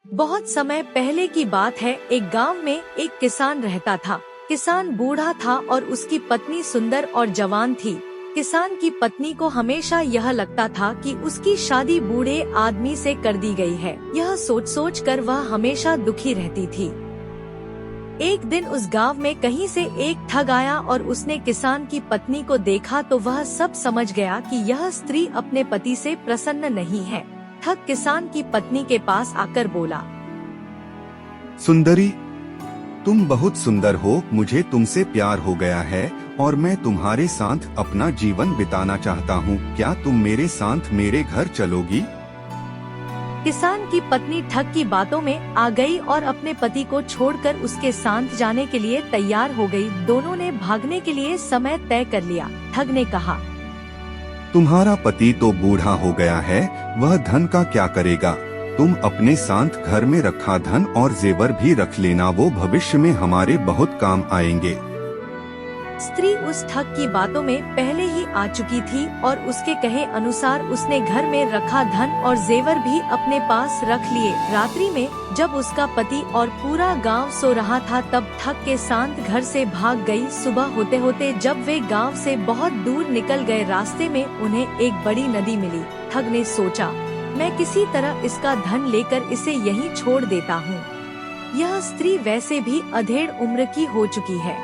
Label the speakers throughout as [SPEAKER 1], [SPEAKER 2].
[SPEAKER 1] बहुत समय पहले की बात है। एक गांव में एक किसान रहता था। किसान बूढ़ा था और उसकी पत्नी सुंदर और जवान थी। किसान की पत्नी को हमेशा यह लगता था कि उसकी शादी बूढ़े आदमी से कर दी गई है। यह सोच सोच कर वह हमेशा दुखी रहती थी। एक दिन उस गांव में कहीं से एक ठग आया और उसने किसान की पत्नी को देखा तो वह सब समझ गया कि यह स्त्री अपने पति से प्रसन्न नहीं है। ठग किसान की पत्नी के पास आकर बोला,
[SPEAKER 2] सुंदरी, तुम बहुत सुंदर हो, मुझे तुमसे प्यार हो गया है और मैं तुम्हारे साथ अपना जीवन बिताना चाहता हूँ। क्या तुम मेरे साथ मेरे घर चलोगी?
[SPEAKER 1] किसान की पत्नी ठग की बातों में आ गई और अपने पति को छोड़कर उसके साथ जाने के लिए तैयार हो गई। दोनों ने भागने के लिए समय तय कर लिया। ठग ने कहा,
[SPEAKER 2] तुम्हारा पति तो बूढ़ा हो गया है, वह धन का क्या करेगा? तुम अपने साथ घर में रखा धन और जेवर भी रख लेना, वो भविष्य में हमारे बहुत काम आएंगे।
[SPEAKER 1] स्त्री उस ठग की बातों में पहले ही आ चुकी थी और उसके कहे अनुसार उसने घर में रखा धन और जेवर भी अपने पास रख लिए। रात्रि में जब उसका पति और पूरा गांव सो रहा था तब ठग के साथ घर से भाग गई। सुबह होते होते जब वे गांव से बहुत दूर निकल गए, रास्ते में उन्हें एक बड़ी नदी मिली। ठग ने सोचा, मैं किसी तरह इसका धन लेकर इसे यहीं छोड़ देता हूँ। यह स्त्री वैसे भी अधेड़ उम्र की हो चुकी है।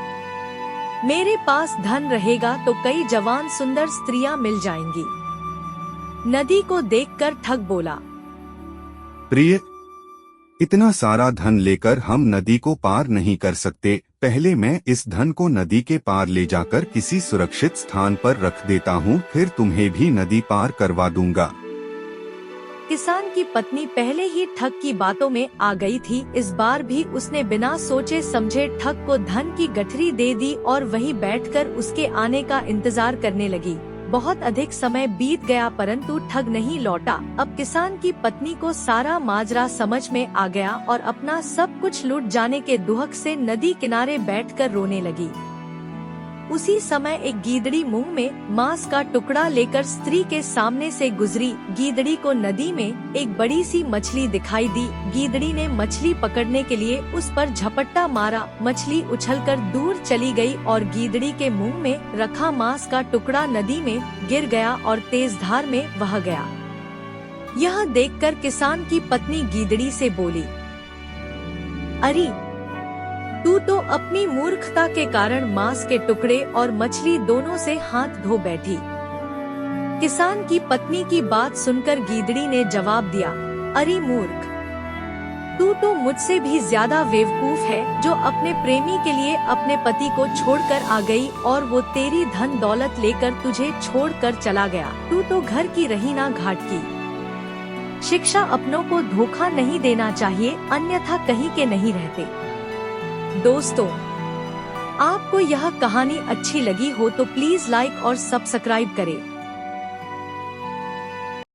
[SPEAKER 1] मेरे पास धन रहेगा तो कई जवान सुंदर स्त्रियां मिल जाएंगी। नदी को देखकर ठग बोला,
[SPEAKER 2] प्रिय, इतना सारा धन लेकर हम नदी को पार नहीं कर सकते। पहले मैं इस धन को नदी के पार ले जाकर किसी सुरक्षित स्थान पर रख देता हूँ, फिर तुम्हें भी नदी पार करवा दूंगा।
[SPEAKER 1] किसान की पत्नी पहले ही ठग की बातों में आ गई थी। इस बार भी उसने बिना सोचे समझे ठग को धन की गठरी दे दी और वहीं बैठकर उसके आने का इंतजार करने लगी। बहुत अधिक समय बीत गया परंतु ठग नहीं लौटा। अब किसान की पत्नी को सारा माजरा समझ में आ गया और अपना सब कुछ लूट जाने के दुहक से नदी किनारे बैठकर रोने लगी। उसी समय एक गीदड़ी मुंह में मांस का टुकड़ा लेकर स्त्री के सामने से गुजरी। गीदड़ी को नदी में एक बड़ी सी मछली दिखाई दी। गीदड़ी ने मछली पकड़ने के लिए उस पर झपट्टा मारा। मछली उछलकर दूर चली गई और गीदड़ी के मुंह में रखा मांस का टुकड़ा नदी में गिर गया और तेज धार में बह गया। यह देखकर किसान की पत्नी गीदड़ी से बोली, अरे, तू तो अपनी मूर्खता के कारण मांस के टुकड़े और मछली दोनों से हाथ धो बैठी। किसान की पत्नी की बात सुनकर गीदड़ी ने जवाब दिया, अरे मूर्ख, तू तो मुझसे भी ज्यादा बेवकूफ है जो अपने प्रेमी के लिए अपने पति को छोड़कर आ गई और वो तेरी धन दौलत लेकर तुझे छोड़कर चला गया। तू तो घर की रही ना घाट की। शिक्षा अपनों को धोखा नहीं देना चाहिए, अन्यथा कहीं के नहीं रहते। दोस्तों, आपको यह कहानी अच्छी लगी हो तो प्लीज लाइक और सब्सक्राइब करें।